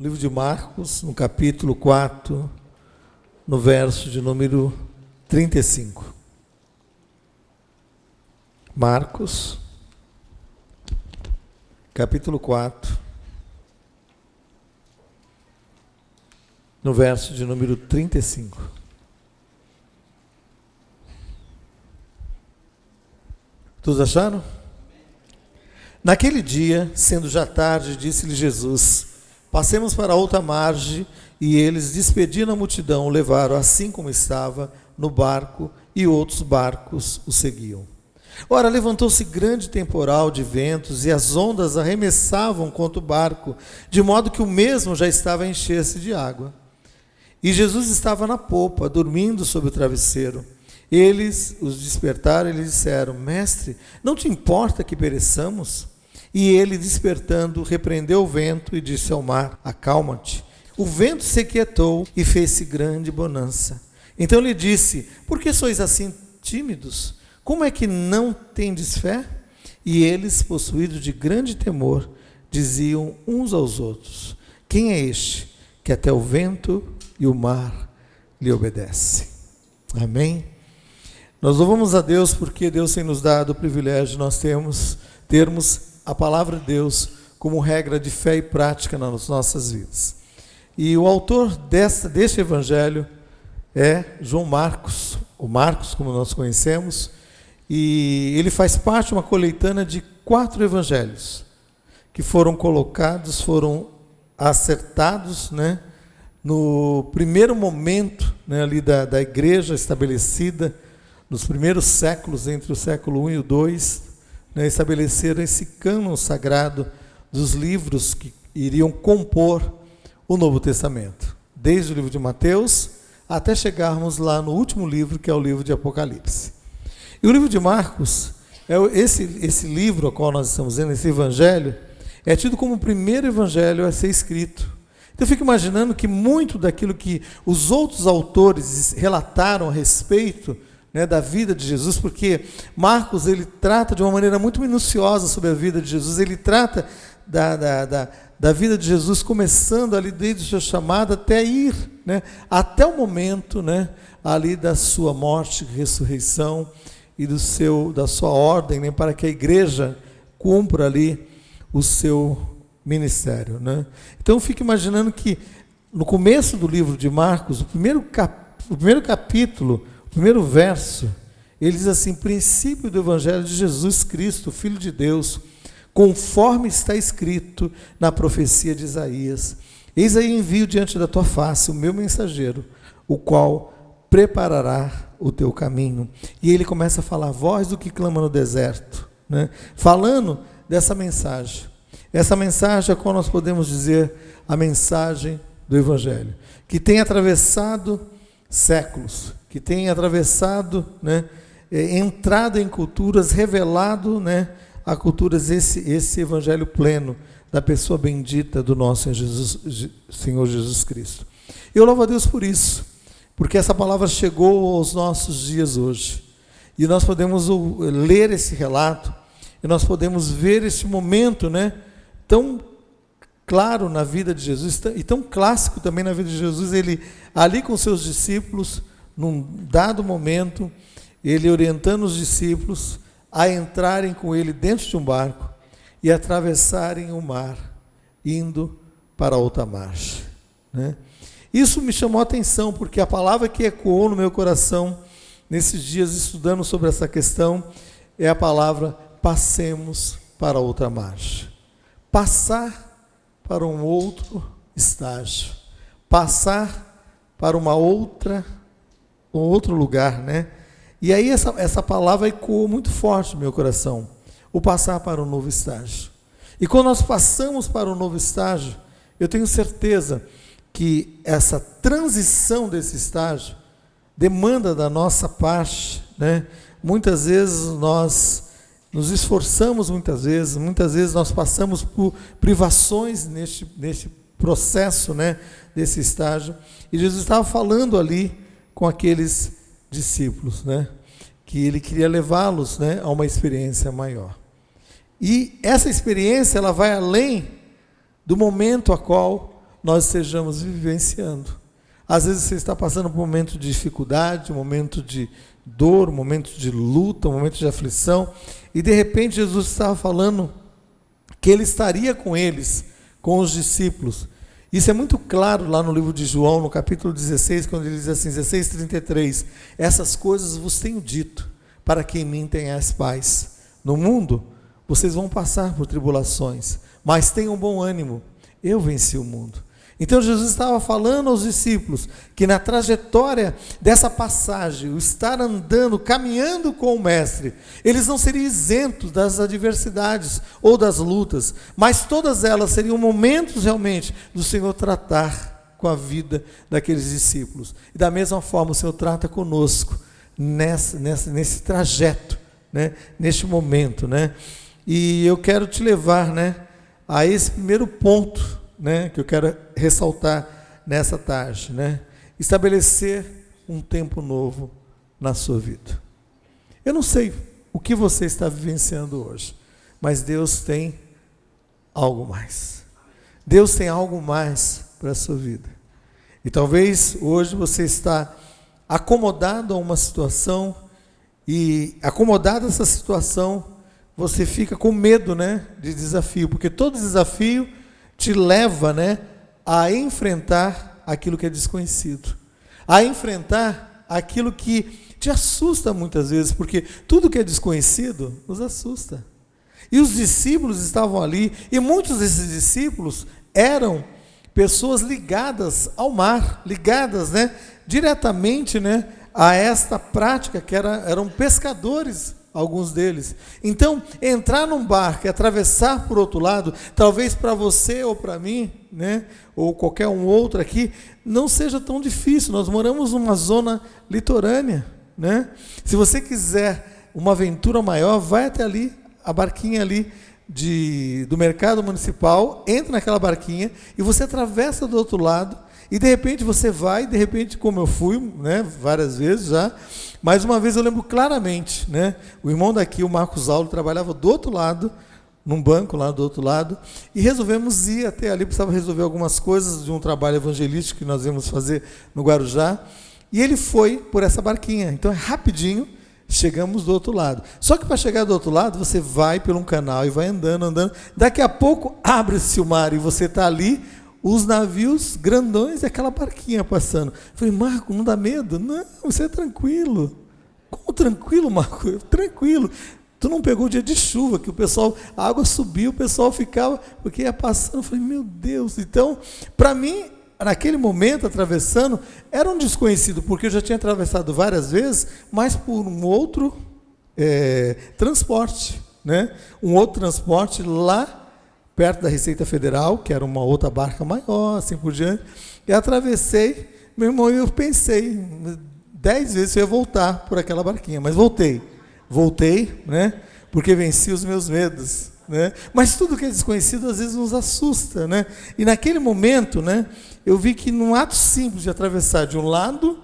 Livro de Marcos, no capítulo 4, no verso de número 35. Marcos, capítulo 4, no verso de número 35. Todos acharam? Naquele dia, sendo já tarde, disse-lhe Jesus: passemos para a outra margem. E eles, despedindo a multidão, o levaram assim como estava no barco, e outros barcos o seguiam. Ora, levantou-se grande temporal de ventos, e as ondas arremessavam contra o barco, de modo que o mesmo já estava a encher-se de água. E Jesus estava na popa, dormindo sobre o travesseiro. Eles os despertaram e lhe disseram: Mestre, não te importa que pereçamos? E ele, despertando, repreendeu o vento e disse ao mar: Acalma-te. O vento se quietou e fez-se grande bonança. Então lhe disse: Por que sois assim tímidos? Como é que não tendes fé? E eles, possuídos de grande temor, diziam uns aos outros: Quem é este que até o vento e o mar lhe obedece? Amém? Nós louvamos a Deus porque Deus tem nos dado o privilégio de nós termos a palavra de Deus como regra de fé e prática nas nossas vidas. E o autor deste evangelho é João Marcos, o Marcos como nós conhecemos, e ele faz parte de uma coletânea de 4 evangelhos que foram colocados, foram acertados, no primeiro momento, ali da igreja estabelecida, nos primeiros séculos, entre o século I e o II, estabeleceram esse cânon sagrado dos livros que iriam compor o Novo Testamento, desde o livro de Mateus até chegarmos lá no último livro, que é o livro de Apocalipse. E o livro de Marcos, esse livro ao qual nós estamos vendo, esse evangelho, é tido como o primeiro evangelho a ser escrito. Então eu fico imaginando que muito daquilo que os outros autores relataram a respeito da vida de Jesus, porque Marcos ele trata de uma maneira muito minuciosa sobre a vida de Jesus, ele trata da vida de Jesus, começando ali desde o seu chamado até ir, até o momento, ali da sua morte, ressurreição e da sua ordem, para que a igreja cumpra ali o seu ministério. Então eu fico imaginando que no começo do livro de Marcos, o primeiro capítulo, o primeiro verso, ele diz assim: princípio do evangelho de Jesus Cristo, Filho de Deus, conforme está escrito na profecia de Isaías: eis aí envio diante da tua face o meu mensageiro, o qual preparará o teu caminho. E ele começa a falar: voz do que clama no deserto, falando dessa mensagem. Essa mensagem é a qual nós podemos dizer a mensagem do evangelho, que tem atravessado séculos, que tem atravessado, entrado em culturas, revelado, a culturas esse evangelho pleno da pessoa bendita do nosso Senhor Jesus Cristo. Eu louvo a Deus por isso, porque essa palavra chegou aos nossos dias hoje, e nós podemos ler esse relato, e nós podemos ver esse momento, tão claro na vida de Jesus, e tão clássico também na vida de Jesus, ele ali com seus discípulos, num dado momento, ele orientando os discípulos a entrarem com ele dentro de um barco e atravessarem o mar, indo para outra margem. Isso me chamou a atenção, porque a palavra que ecoou no meu coração, nesses dias estudando sobre essa questão, é a palavra passemos para outra margem. Passar para um outro estágio, passar para um outro lugar, E aí essa palavra ecoou muito forte no meu coração, o passar para um novo estágio. E quando nós passamos para um novo estágio, eu tenho certeza que essa transição desse estágio demanda da nossa parte, Muitas vezes nós nos esforçamos, muitas vezes nós passamos por privações neste processo, desse estágio. E Jesus estava falando ali com aqueles discípulos, que ele queria levá-los, a uma experiência maior. E essa experiência ela vai além do momento a qual nós estejamos vivenciando. Às vezes você está passando por um momento de dificuldade, um momento de dor, um momento de luta, um momento de aflição, e de repente Jesus estava falando que Ele estaria com eles, com os discípulos. Isso é muito claro lá no livro de João, no capítulo 16, quando ele diz assim, 16:33, essas coisas vos tenho dito, para que em mim tenhais paz. No mundo, vocês vão passar por tribulações, mas tenham bom ânimo, eu venci o mundo. Então Jesus estava falando aos discípulos que na trajetória dessa passagem, o estar andando, caminhando com o Mestre, eles não seriam isentos das adversidades ou das lutas, mas todas elas seriam momentos realmente do Senhor tratar com a vida daqueles discípulos. E da mesma forma o Senhor trata conosco nesse trajeto, né? Neste momento, né? E eu quero te levar, né, a esse primeiro ponto, né, que eu quero ressaltar nessa tarde, né? Estabelecer um tempo novo na sua vida. Eu não sei o que você está vivenciando hoje, mas Deus tem algo mais. Deus tem algo mais para a sua vida. E talvez hoje você está acomodado a uma situação, e acomodado a essa situação, você fica com medo, né, de desafio, porque todo desafio te leva, né, a enfrentar aquilo que é desconhecido, a enfrentar aquilo que te assusta muitas vezes, porque tudo que é desconhecido nos assusta. E os discípulos estavam ali, e muitos desses discípulos eram pessoas ligadas ao mar, ligadas, né, diretamente, né, a esta prática, que eram pescadores, alguns deles. Então, entrar num barco e atravessar por outro lado, talvez para você ou para mim, né, ou qualquer um outro aqui, não seja tão difícil. Nós moramos numa zona litorânea, né? Se você quiser uma aventura maior, vai até ali, a barquinha ali do mercado municipal, entra naquela barquinha e você atravessa do outro lado, e de repente você vai, de repente, como eu fui, né, várias vezes já, mais uma vez eu lembro claramente, né, o irmão daqui, o Marcos Aulo, trabalhava do outro lado, num banco lá do outro lado, e resolvemos ir até ali, precisava resolver algumas coisas de um trabalho evangelístico que nós íamos fazer no Guarujá, e ele foi por essa barquinha. Então é rapidinho, chegamos do outro lado. Só que para chegar do outro lado, você vai por um canal e vai andando, daqui a pouco abre-se o mar e você está ali, os navios grandões e aquela barquinha passando. Eu falei, Marco, não dá medo? Não, você é tranquilo. Como tranquilo, Marco? Tranquilo. Tu não pegou o dia de chuva, que a água subiu, o pessoal ficava, porque ia passando. Eu falei, meu Deus. Então, para mim, naquele momento, atravessando, era um desconhecido, porque eu já tinha atravessado várias vezes, mas por um outro transporte, né? Um outro transporte lá perto da Receita Federal, que era uma outra barca maior, assim por diante, e atravessei, meu irmão, eu pensei 10 vezes se eu ia voltar por aquela barquinha, mas voltei, né, porque venci os meus medos, né, mas tudo que é desconhecido às vezes nos assusta, né, e naquele momento, né, eu vi que num ato simples de atravessar de um lado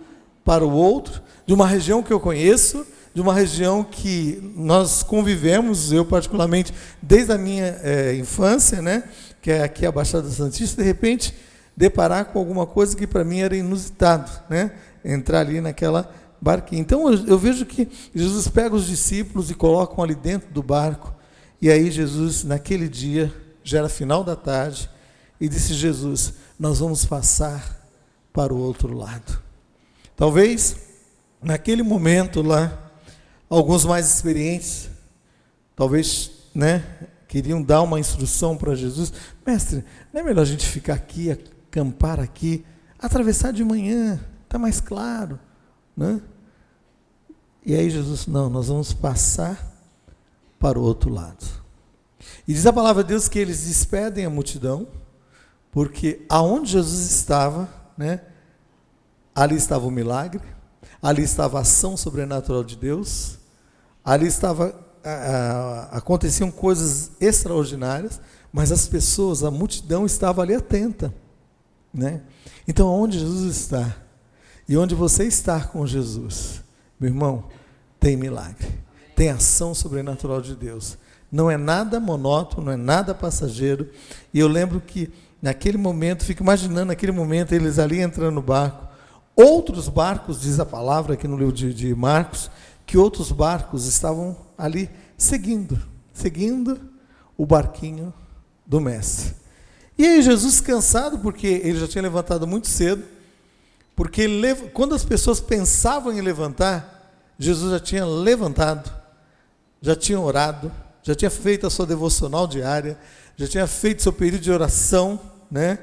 para o outro, de uma região que eu conheço, de uma região que nós convivemos, eu particularmente, desde a minha infância, né, que é aqui a Baixada Santista, de repente, deparar com alguma coisa que para mim era inusitado, né, entrar ali naquela barquinha. Então, eu vejo que Jesus pega os discípulos e colocam ali dentro do barco, e aí Jesus, naquele dia, já era final da tarde, e disse, Jesus, nós vamos passar para o outro lado. Talvez, naquele momento lá, alguns mais experientes, talvez, né, queriam dar uma instrução para Jesus. Mestre, não é melhor a gente ficar aqui, acampar aqui, atravessar de manhã, está mais claro, né? E aí Jesus, não, nós vamos passar para o outro lado. E diz a palavra de Deus que eles despedem a multidão, porque aonde Jesus estava, né, ali estava o milagre, ali estava a ação sobrenatural de Deus, ali aconteciam coisas extraordinárias, mas as pessoas, a multidão estava ali atenta, né? Então, onde Jesus está, e onde você está com Jesus, meu irmão, tem milagre, tem ação sobrenatural de Deus, não é nada monótono, não é nada passageiro. E eu lembro que naquele momento, fico imaginando naquele momento, eles ali entrando no barco, outros barcos, diz a palavra aqui no livro de Marcos, que outros barcos estavam ali seguindo o barquinho do mestre. E aí Jesus, cansado, porque ele já tinha levantado muito cedo, porque quando as pessoas pensavam em levantar, Jesus já tinha levantado, já tinha orado, já tinha feito a sua devocional diária, já tinha feito seu período de oração, né?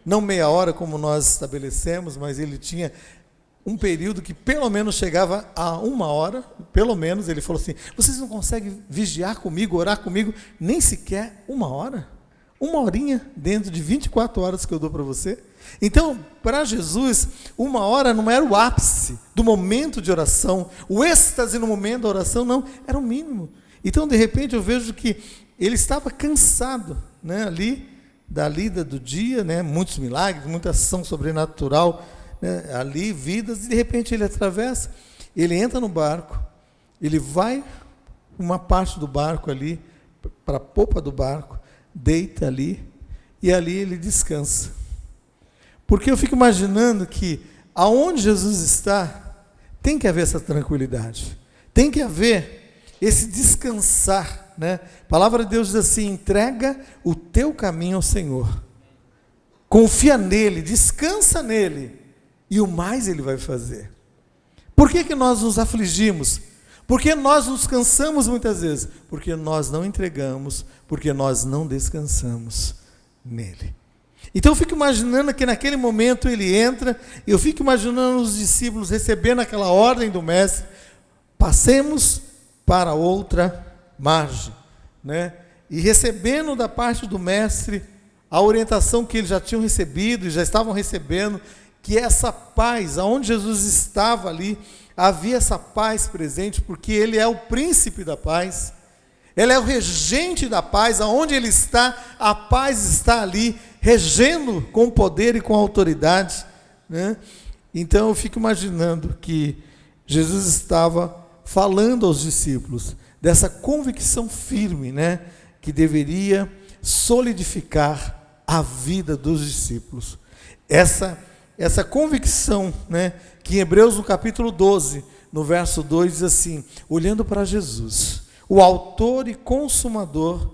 Não meia hora como nós estabelecemos, mas ele tinha um período que pelo menos chegava a 1 hora, pelo menos. Ele falou assim: vocês não conseguem vigiar comigo, orar comigo, nem sequer 1 hora? 1 horinha dentro de 24 horas que eu dou para você? Então, para Jesus, 1 hora não era o ápice do momento de oração, o êxtase no momento da oração, não, era o mínimo. Então, de repente, eu vejo que ele estava cansado, né, ali, da lida do dia, né, muitos milagres, muita ação sobrenatural, né, ali, vidas, e de repente ele atravessa, ele entra no barco, ele vai uma parte do barco ali, para a popa do barco, deita ali, e ali ele descansa. Porque eu fico imaginando que aonde Jesus está, tem que haver essa tranquilidade, tem que haver esse descansar, né? A palavra de Deus diz assim: entrega o teu caminho ao Senhor, confia nele, descansa nele, e o mais ele vai fazer. Por que nós nos afligimos? Porque nós nos cansamos muitas vezes? Porque nós não entregamos, porque nós não descansamos nele. Então eu fico imaginando que naquele momento ele entra, eu fico imaginando os discípulos recebendo aquela ordem do mestre: passemos para outra margem, né? E recebendo da parte do mestre a orientação que eles já tinham recebido e já estavam recebendo, que essa paz, aonde Jesus estava ali, havia essa paz presente, porque ele é o príncipe da paz, ele é o regente da paz, aonde ele está, a paz está ali, regendo com poder e com autoridade, né? Então eu fico imaginando que Jesus estava falando aos discípulos dessa convicção firme, né, que deveria solidificar a vida dos discípulos. Essa convicção, né, que em Hebreus no capítulo 12, no verso 2 diz assim: olhando para Jesus, o autor e consumador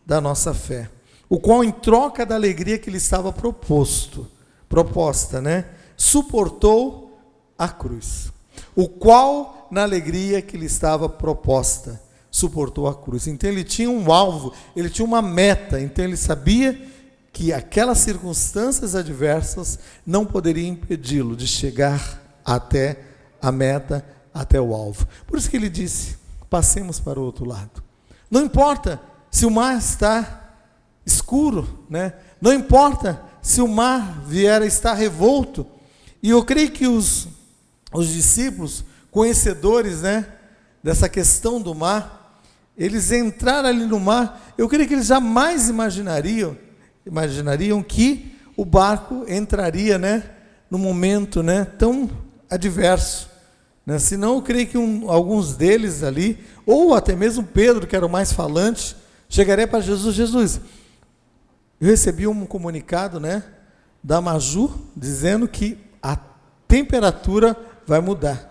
da nossa fé, o qual em troca da alegria que lhe estava proposta, né, suportou a cruz, o qual na alegria que lhe estava proposta, suportou a cruz. Então ele tinha um alvo, ele tinha uma meta, então ele sabia que aquelas circunstâncias adversas não poderiam impedi-lo de chegar até a meta, até o alvo. Por isso que ele disse: passemos para o outro lado. Não importa se o mar está escuro, né? Não importa se o mar vier a estar revolto. E eu creio que os discípulos, conhecedores, né, dessa questão do mar, eles entraram ali no mar, eu creio que eles jamais imaginariam que o barco entraria, né, num momento, né, tão adverso, né? Senão eu creio que alguns deles ali, ou até mesmo Pedro, que era o mais falante, chegaria para Jesus: Jesus, eu recebi um comunicado, né, da Maju, dizendo que a temperatura vai mudar.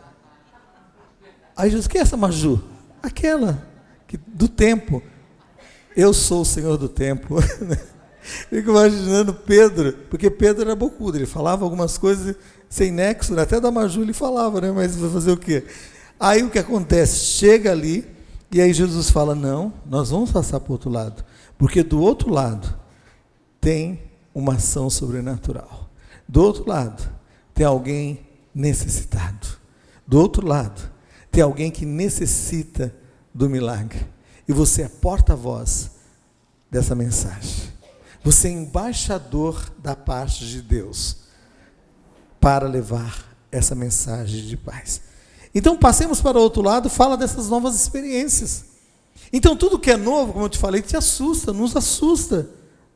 Aí Jesus: quem é essa Maju? Aquela do tempo. Eu sou o Senhor do tempo. Fico imaginando Pedro, porque Pedro era bocudo, ele falava algumas coisas sem nexo, né? Até da Maju ele falava, né? Mas vai fazer o quê? Aí o que acontece? Chega ali, e aí Jesus fala: não, nós vamos passar para o outro lado, porque do outro lado tem uma ação sobrenatural. Do outro lado tem alguém necessitado. Do outro lado tem alguém que necessita do milagre. E você é porta-voz dessa mensagem. Você é embaixador da parte de Deus para levar essa mensagem de paz. Então, passemos para o outro lado, fala dessas novas experiências. Então, tudo que é novo, como eu te falei, te assusta, nos assusta,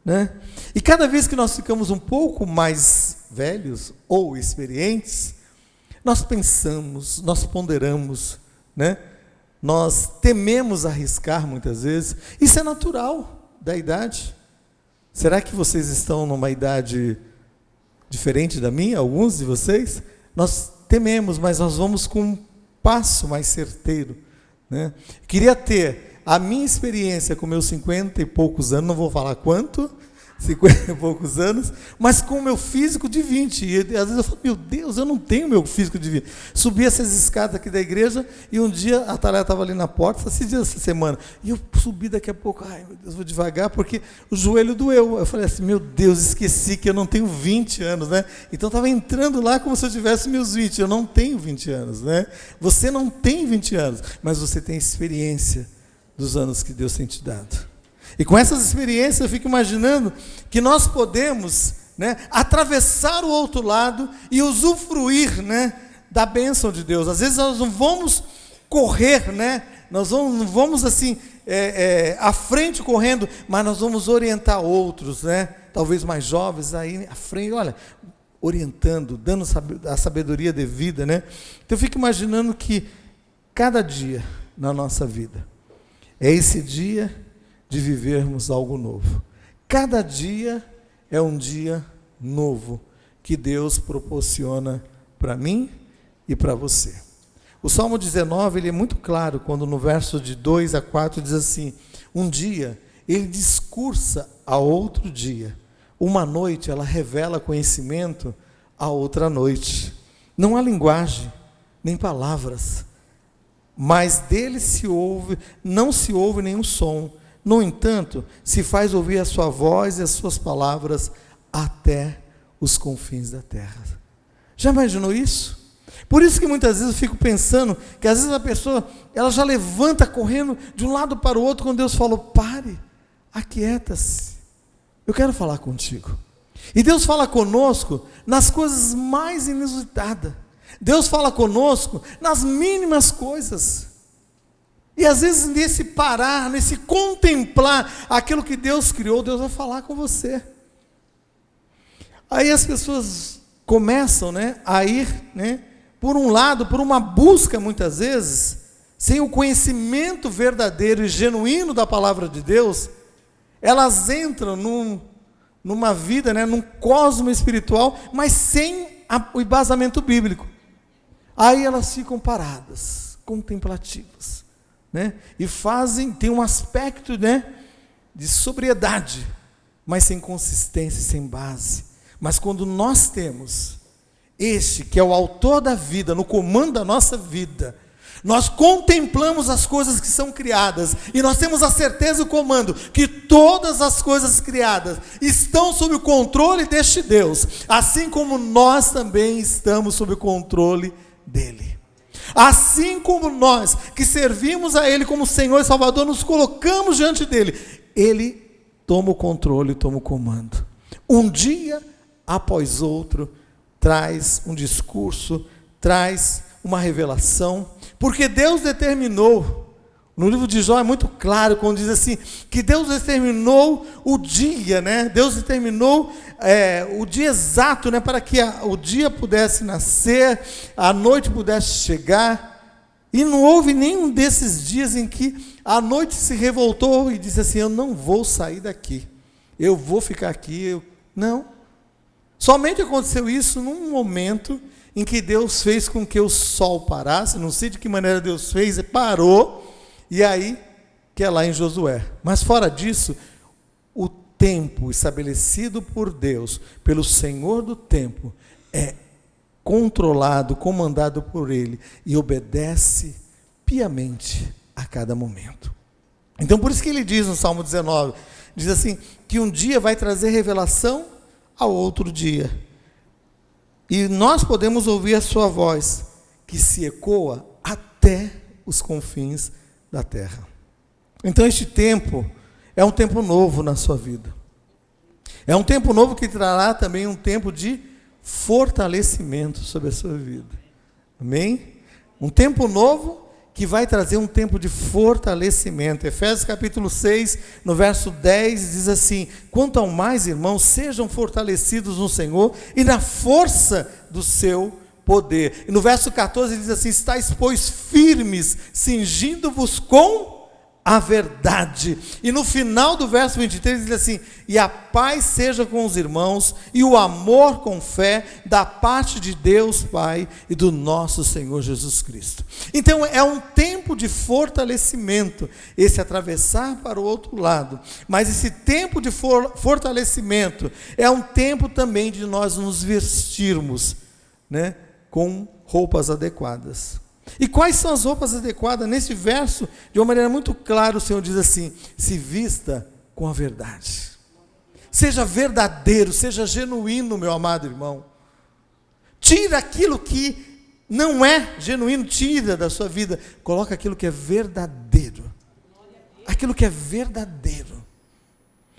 né? E cada vez que nós ficamos um pouco mais velhos ou experientes, nós pensamos, nós ponderamos, né? Nós tememos arriscar muitas vezes. Isso é natural da idade. Será que vocês estão numa idade diferente da minha, alguns de vocês? Nós tememos, mas nós vamos com um passo mais certeiro, né? Queria ter a minha experiência com meus 50 e poucos anos, não vou falar quanto, 50 e poucos anos, mas com o meu físico de 20. E às vezes eu falo, meu Deus, eu não tenho meu físico de 20. Subi essas escadas aqui da igreja e um dia a Thalia estava ali na porta, esses dias essa semana, e eu subi daqui a pouco, ai meu Deus, vou devagar, porque o joelho doeu. Eu falei assim, meu Deus, esqueci que eu não tenho 20 anos, né? Então estava entrando lá como se eu tivesse meus 20, eu não tenho 20 anos, né? Você não tem 20 anos, mas você tem experiência dos anos que Deus tem te dado. E com essas experiências eu fico imaginando que nós podemos, né, atravessar o outro lado e usufruir, né, da bênção de Deus. Às vezes nós não vamos correr, né, nós não vamos assim à frente correndo, mas nós vamos orientar outros, né, talvez mais jovens aí à frente, olha, orientando, dando a sabedoria devida, né. Então eu fico imaginando que cada dia na nossa vida é esse dia de vivermos algo novo. Cada dia é um dia novo que Deus proporciona para mim e para você. O Salmo 19, ele é muito claro, quando no verso de 2 a 4 diz assim, um dia ele discursa a outro dia, uma noite ela revela conhecimento a outra noite. Não há linguagem, nem palavras, mas dele não se ouve nenhum som. No entanto, se faz ouvir a sua voz e as suas palavras até os confins da terra. Já imaginou isso? Por isso que muitas vezes eu fico pensando que às vezes a pessoa, ela já levanta correndo de um lado para o outro, quando Deus falou, pare, aquieta-se, eu quero falar contigo. E Deus fala conosco nas coisas mais inusitadas. Deus fala conosco nas mínimas coisas. E às vezes nesse parar, nesse contemplar aquilo que Deus criou, Deus vai falar com você. Aí as pessoas começam, né, a ir, né, por um lado, por uma busca muitas vezes, sem o conhecimento verdadeiro e genuíno da palavra de Deus, elas entram numa vida, né, num cosmo espiritual, mas sem o embasamento bíblico. Aí elas ficam paradas, contemplativas, né? E tem um aspecto, né, de sobriedade, mas sem consistência, sem base. Mas quando nós temos este, que é o autor da vida, no comando da nossa vida, nós contemplamos as coisas que são criadas, e nós temos a certeza e o comando, que todas as coisas criadas estão sob o controle deste Deus, assim como nós também estamos sob o controle dele. Assim como nós, que servimos a Ele como Senhor e Salvador, nos colocamos diante dEle, Ele toma o controle, toma o comando. Um dia após outro, traz um discurso, traz uma revelação, porque Deus determinou, no livro de Jó é muito claro, quando diz assim, que Deus determinou o dia, né? Deus determinou o dia exato, né? Para que o dia pudesse nascer, a noite pudesse chegar, e não houve nenhum desses dias em que a noite se revoltou e disse assim, eu não vou sair daqui, eu vou ficar aqui, não. Somente aconteceu isso num momento em que Deus fez com que o sol parasse, não sei de que maneira Deus fez, parou, e aí, que é lá em Josué. Mas fora disso, o tempo estabelecido por Deus, pelo Senhor do tempo, é controlado, comandado por Ele, e obedece piamente a cada momento. Então, por isso que ele diz no Salmo 19, diz assim, que um dia vai trazer revelação ao outro dia. E nós podemos ouvir a sua voz, que se ecoa até os confins da terra. Então este tempo é um tempo novo na sua vida. É um tempo novo que trará também um tempo de fortalecimento sobre a sua vida. Amém? Um tempo novo que vai trazer um tempo de fortalecimento. Efésios capítulo 6, no verso 10, diz assim, quanto ao mais, irmãos, sejam fortalecidos no Senhor e na força do seu poder. E no verso 14 diz assim, estáis, pois, firmes, cingindo-vos com a verdade. E no final do verso 23 diz assim: e a paz seja com os irmãos, e o amor com fé, da parte de Deus Pai e do nosso Senhor Jesus Cristo. Então é um tempo de fortalecimento, esse atravessar para o outro lado. Mas esse tempo de fortalecimento é um tempo também de nós nos vestirmos, né, com roupas adequadas. E quais são as roupas adequadas? Nesse verso, de uma maneira muito clara, o Senhor diz assim: se vista com a verdade. Seja verdadeiro, seja genuíno, meu amado irmão. Tira aquilo que não é genuíno, tira da sua vida. Coloca aquilo que é verdadeiro. Aquilo que é verdadeiro.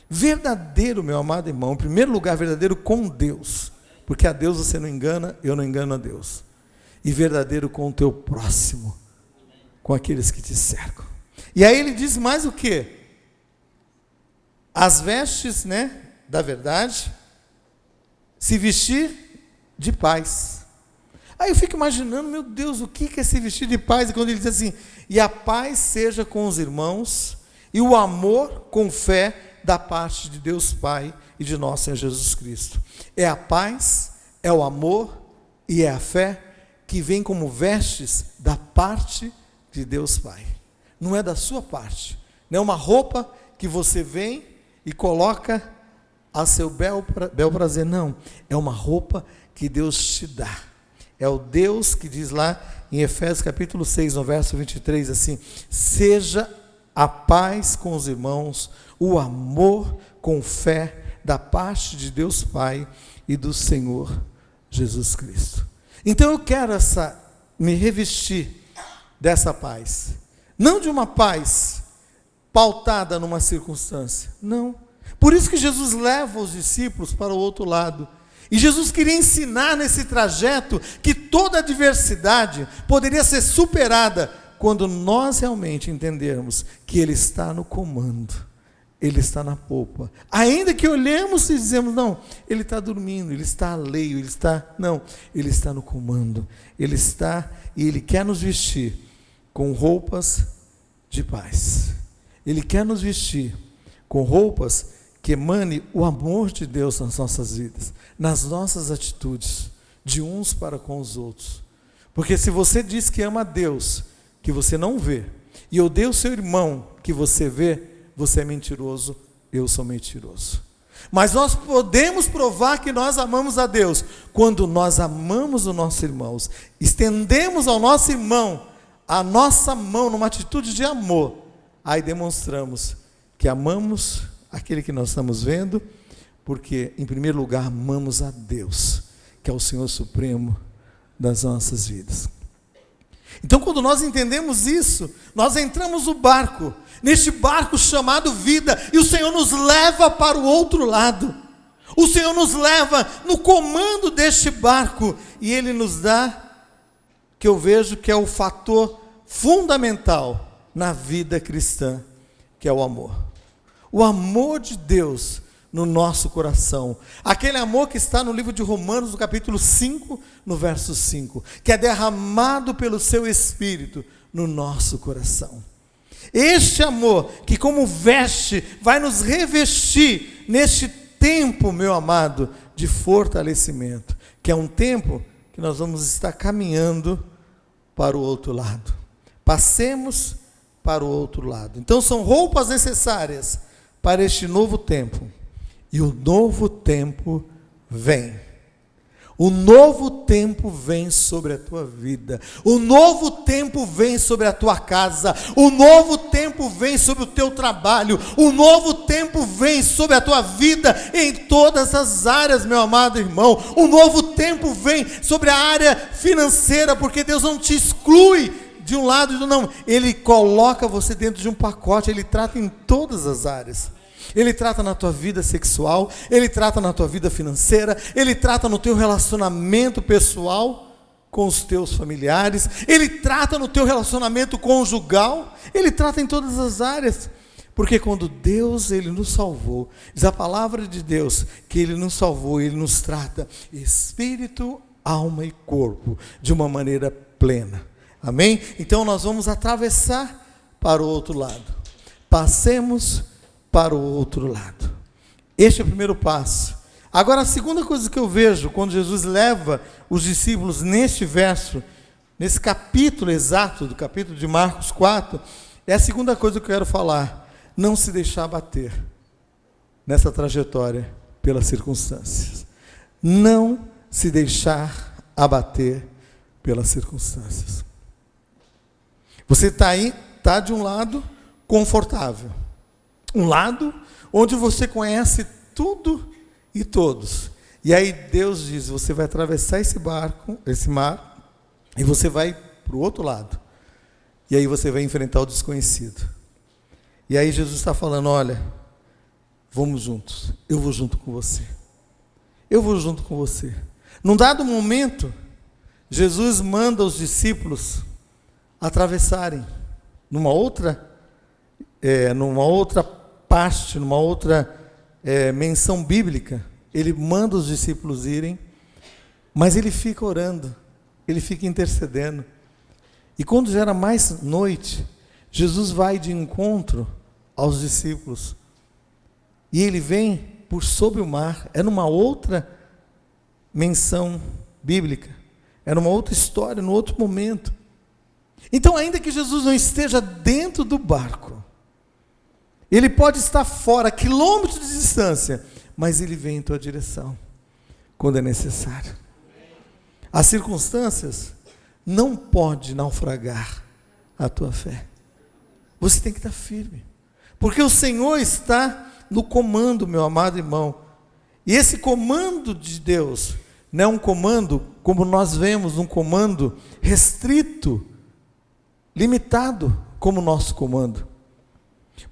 Verdadeiro, meu amado irmão. Em primeiro lugar, verdadeiro com Deus. Porque a Deus você não engana, eu não engano a Deus. E verdadeiro com o teu próximo, com aqueles que te cercam. E aí ele diz mais o quê? As vestes, né, da verdade, se vestir de paz. Aí eu fico imaginando, meu Deus, o que é se vestir de paz? E quando ele diz assim: e a paz seja com os irmãos, e o amor com fé, da parte de Deus Pai e de nosso Senhor Jesus Cristo. É a paz, é o amor e é a fé que vem como vestes da parte de Deus Pai. Não é da sua parte. Não é uma roupa que você vem e coloca a seu bel prazer. Não. É uma roupa que Deus te dá. É o Deus que diz lá em Efésios capítulo 6, no verso 23, assim: seja a paz com os irmãos, o amor com fé, da parte de Deus Pai e do Senhor Jesus Cristo. Então eu quero me revestir dessa paz. Não de uma paz pautada numa circunstância. Não. Por isso que Jesus leva os discípulos para o outro lado. E Jesus queria ensinar nesse trajeto que toda adversidade poderia ser superada quando nós realmente entendermos que Ele está no comando. Ele está na polpa. Ainda que olhemos e dizemos: não, Ele está dormindo, Ele está alheio, Ele está... Não, Ele está no comando. Ele está, e Ele quer nos vestir com roupas de paz. Ele quer nos vestir com roupas que emane o amor de Deus nas nossas vidas, nas nossas atitudes, de uns para com os outros. Porque se você diz que ama a Deus, que você não vê, e odeia o seu irmão, que você vê, você é mentiroso, eu sou mentiroso. Mas nós podemos provar que nós amamos a Deus quando nós amamos os nossos irmãos, estendemos ao nosso irmão a nossa mão numa atitude de amor, aí demonstramos que amamos aquele que nós estamos vendo, porque em primeiro lugar amamos a Deus, que é o Senhor Supremo das nossas vidas. Então, quando nós entendemos isso, nós entramos no barco, neste barco chamado vida, e o Senhor nos leva para o outro lado. O Senhor nos leva no comando deste barco, e Ele nos dá, que eu vejo que é o fator fundamental na vida cristã, que é o amor. O amor de Deus no nosso coração, aquele amor que está no livro de Romanos, no capítulo 5, no verso 5, que é derramado pelo seu Espírito no nosso coração. Este amor que como veste vai nos revestir neste tempo, meu amado, de fortalecimento, que é um tempo que nós vamos estar caminhando para o outro lado. Passemos para o outro lado. Então são roupas necessárias para este novo tempo. E o novo tempo vem. O novo tempo vem sobre a tua vida. O novo tempo vem sobre a tua casa. O novo tempo vem sobre o teu trabalho. O novo tempo vem sobre a tua vida em todas as áreas, meu amado irmão. O novo tempo vem sobre a área financeira, porque Deus não te exclui de um lado e do não. Ele coloca você dentro de um pacote, Ele trata em todas as áreas. Ele trata na tua vida sexual, Ele trata na tua vida financeira, Ele trata no teu relacionamento pessoal com os teus familiares, Ele trata no teu relacionamento conjugal, Ele trata em todas as áreas, porque quando Deus, Ele nos salvou, diz a palavra de Deus, que Ele nos salvou, Ele nos trata espírito, alma e corpo, de uma maneira plena, amém? Então nós vamos atravessar para o outro lado. passemos para o outro lado. Este é o primeiro passo. Agora, a segunda coisa que eu vejo quando Jesus leva os discípulos neste verso, nesse capítulo exato, do capítulo de Marcos 4, é a segunda coisa que eu quero falar: não se deixar abater nessa trajetória pelas circunstâncias. Não se deixar abater pelas circunstâncias. Você está aí, está de um lado confortável, um lado onde você conhece tudo e todos. E aí Deus diz: você vai atravessar esse mar, e você vai para o outro lado. E aí você vai enfrentar o desconhecido. E aí Jesus está falando: olha, vamos juntos, eu vou junto com você. Eu vou junto com você. Num dado momento, Jesus manda os discípulos atravessarem numa outra parte, numa outra menção bíblica. Ele manda os discípulos irem, mas ele fica orando, ele fica intercedendo. E quando já era mais noite, Jesus vai de encontro aos discípulos. E ele vem por sobre o mar. É numa outra menção bíblica. É numa outra história, num outro momento. Então, ainda que Jesus não esteja dentro do barco, ele pode estar fora, quilômetros de distância, mas ele vem em tua direção, quando é necessário. As circunstâncias não podem naufragar a tua fé. Você tem que estar firme, porque o Senhor está no comando, meu amado irmão. E esse comando de Deus não é um comando como nós vemos, um comando restrito, limitado como o nosso comando.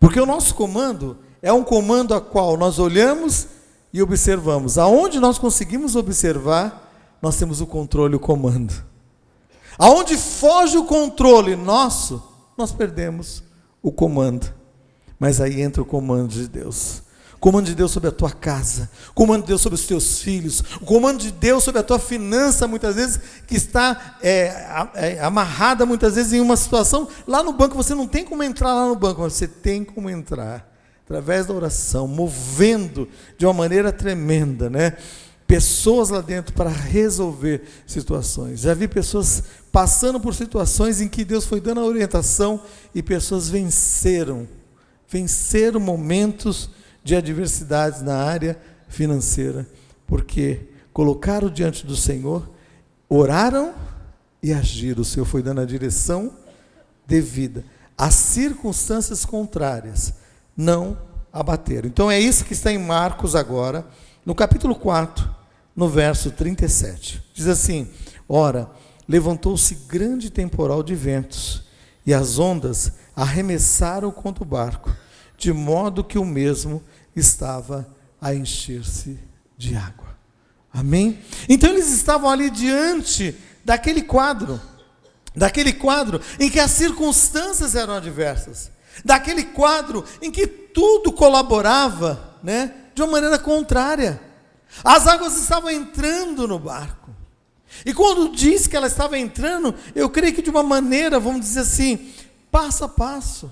Porque o nosso comando é um comando a qual nós olhamos e observamos. Aonde nós conseguimos observar, nós temos o controle e o comando. Aonde foge o controle nosso, nós perdemos o comando. Mas aí entra o comando de Deus. O comando de Deus sobre a tua casa, o comando de Deus sobre os teus filhos, o comando de Deus sobre a tua finança, muitas vezes, que está amarrada muitas vezes em uma situação. Lá no banco, você não tem como entrar lá no banco, mas você tem como entrar, através da oração, movendo de uma maneira tremenda, né? Pessoas lá dentro para resolver situações. Já vi pessoas passando por situações em que Deus foi dando a orientação e pessoas venceram momentos de adversidades na área financeira, porque colocaram diante do Senhor, oraram e agiram. O Senhor foi dando a direção devida. As circunstâncias contrárias não abateram. Então é isso que está em Marcos agora, no capítulo 4, no verso 37. Diz assim: ora, levantou-se grande temporal de ventos, e as ondas arremessaram contra o barco, de modo que o mesmo estava a encher-se de água. Amém? Então eles estavam ali diante daquele quadro em que as circunstâncias eram adversas, daquele quadro em que tudo colaborava, né, de uma maneira contrária. As águas estavam entrando no barco. E quando diz que ela estava entrando, eu creio que de uma maneira, vamos dizer assim, passo a passo.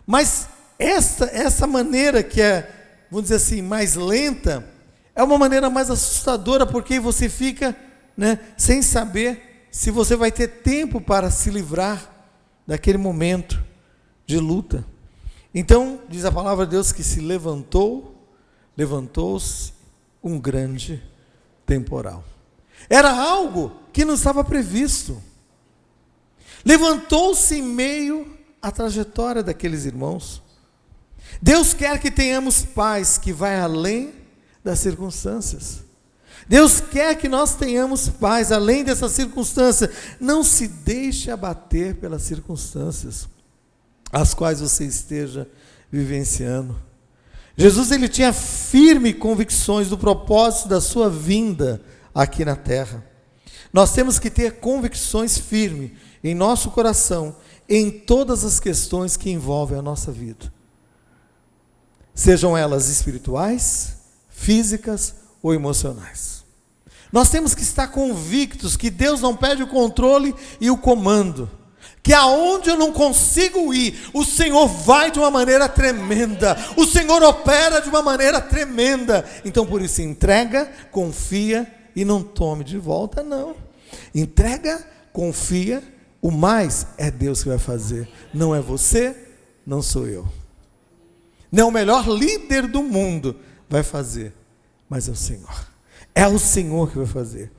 Mas essa maneira que é, vamos dizer assim, mais lenta, é uma maneira mais assustadora, porque você fica, né, sem saber se você vai ter tempo para se livrar daquele momento de luta. Então, diz a palavra de Deus que se levantou-se um grande temporal. Era algo que não estava previsto. Levantou-se em meio à trajetória daqueles irmãos. Deus quer que tenhamos paz que vai além das circunstâncias. Deus quer que nós tenhamos paz além dessas circunstâncias. Não se deixe abater pelas circunstâncias as quais você esteja vivenciando. Jesus, ele tinha firmes convicções do propósito da sua vinda aqui na terra. Nós temos que ter convicções firmes em nosso coração, em todas as questões que envolvem a nossa vida. Sejam elas espirituais, físicas ou emocionais. Nós temos que estar convictos que Deus não perde o controle e o comando, que aonde eu não consigo ir, o Senhor vai de uma maneira tremenda, o Senhor opera de uma maneira tremenda. Então por isso entrega, confia e não tome de volta, não. Entrega, confia, o mais é Deus que vai fazer, não é você, não sou eu. Não é o melhor líder do mundo vai fazer, mas é o Senhor. É o Senhor que vai fazer.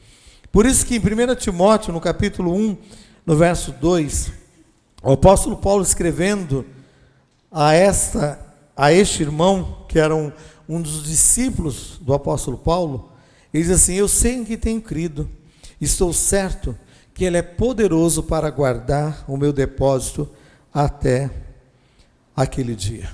Por isso que em 1 Timóteo, no capítulo 1, no verso 2, o apóstolo Paulo escrevendo a este irmão, que era um dos discípulos do apóstolo Paulo, ele diz assim: eu sei em que tenho crido, estou certo que ele é poderoso para guardar o meu depósito até aquele dia.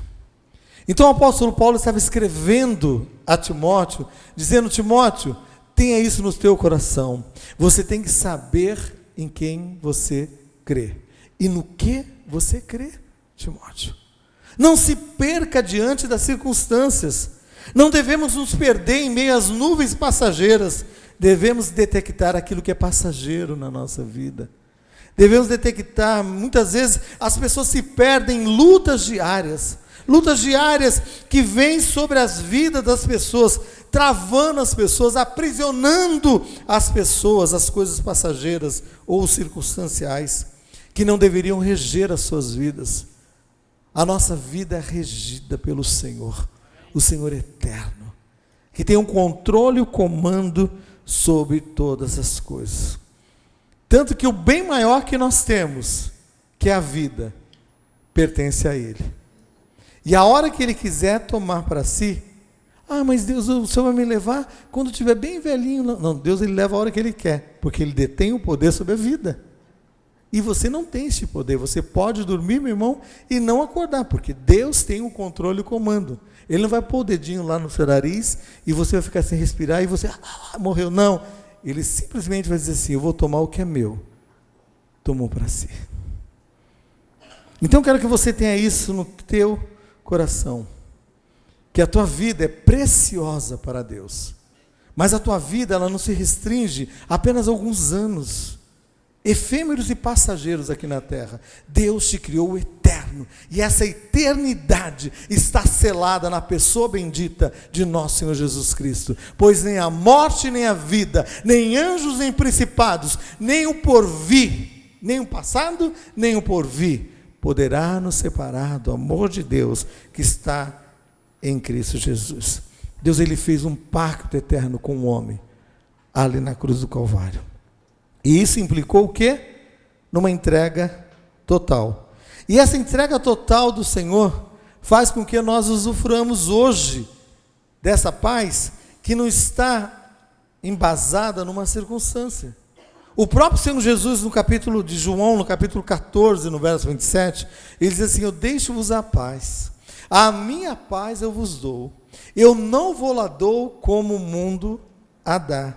Então o apóstolo Paulo estava escrevendo a Timóteo, dizendo: Timóteo, tenha isso no teu coração, você tem que saber em quem você crê, e no que você crê, Timóteo. Não se perca diante das circunstâncias, não devemos nos perder em meio às nuvens passageiras, devemos detectar aquilo que é passageiro na nossa vida. Devemos detectar, muitas vezes as pessoas se perdem em lutas diárias que vêm sobre as vidas das pessoas, travando as pessoas, aprisionando as pessoas, as coisas passageiras ou circunstanciais, que não deveriam reger as suas vidas. A nossa vida é regida pelo Senhor, o Senhor eterno, que tem um controle e o comando sobre todas as coisas. Tanto que o bem maior que nós temos, que é a vida, pertence a Ele. E a hora que Ele quiser tomar para si, mas Deus, o Senhor vai me levar quando eu estiver bem velhinho. Não, Deus, Ele leva a hora que Ele quer, porque Ele detém o poder sobre a vida. E você não tem esse poder. Você pode dormir, meu irmão, e não acordar, porque Deus tem o controle e o comando. Ele não vai pôr o dedinho lá no seu nariz e você vai ficar sem respirar e você morreu. Não, Ele simplesmente vai dizer assim: eu vou tomar o que é meu. Tomou para si. Então eu quero que você tenha isso no teu coração, que a tua vida é preciosa para Deus, mas a tua vida, ela não se restringe a apenas alguns anos efêmeros e passageiros aqui na terra. Deus te criou eterno, e essa eternidade está selada na pessoa bendita de nosso Senhor Jesus Cristo, pois nem a morte, nem a vida, nem anjos, nem principados, nem o porvir, nem o passado, nem o porvir, poderá nos separar do amor de Deus que está em Cristo Jesus. Deus, Ele fez um pacto eterno com o homem ali na cruz do Calvário. E isso implicou o quê? Numa entrega total. E essa entrega total do Senhor faz com que nós usufruamos hoje dessa paz que não está embasada numa circunstância. O próprio Senhor Jesus, no capítulo de João, no capítulo 14, no verso 27, ele diz assim: eu deixo-vos a paz, a minha paz eu vos dou, eu não vou lá dou como o mundo a dá.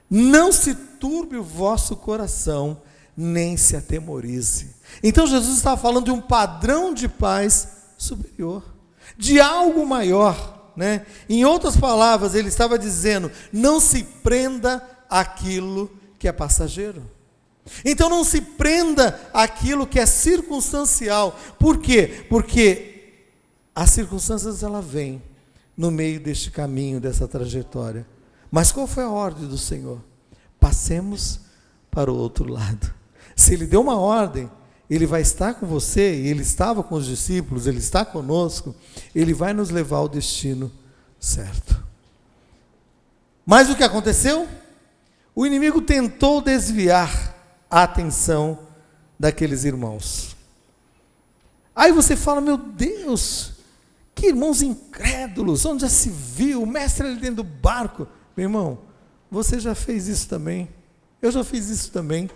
Não se turbe o vosso coração, nem se atemorize. Então Jesus estava falando de um padrão de paz superior, de algo maior, né? Em outras palavras, ele estava dizendo: não se prenda àquilo que é passageiro. Então não se prenda àquilo que é circunstancial. Por quê? Porque as circunstâncias, ela vêm no meio deste caminho, dessa trajetória. Mas qual foi a ordem do Senhor? Passemos para o outro lado. Se Ele deu uma ordem, Ele vai estar com você, e Ele estava com os discípulos, Ele está conosco, Ele vai nos levar ao destino certo. Mas o que aconteceu? O inimigo tentou desviar a atenção daqueles irmãos. Aí você fala: meu Deus, que irmãos incrédulos, onde já se viu, o mestre ali dentro do barco. Meu irmão, você já fez isso também, eu já fiz isso também,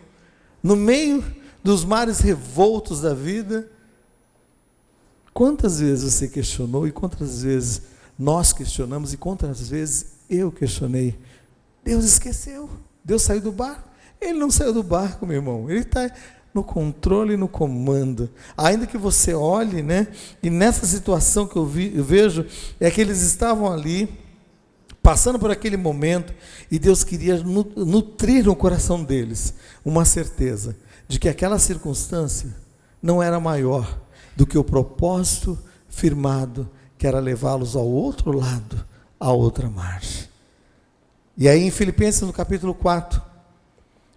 no meio dos mares revoltos da vida. Quantas vezes você questionou, e quantas vezes nós questionamos, e quantas vezes eu questionei? Deus esqueceu, Deus saiu do barco. Ele não saiu do barco, meu irmão, Ele está no controle e no comando. Ainda que você olhe, né, e nessa situação que eu vejo, é que eles estavam ali, passando por aquele momento, e Deus queria nutrir no coração deles uma certeza de que aquela circunstância não era maior do que o propósito firmado, que era levá-los ao outro lado, à outra margem. E aí em Filipenses, no capítulo 4,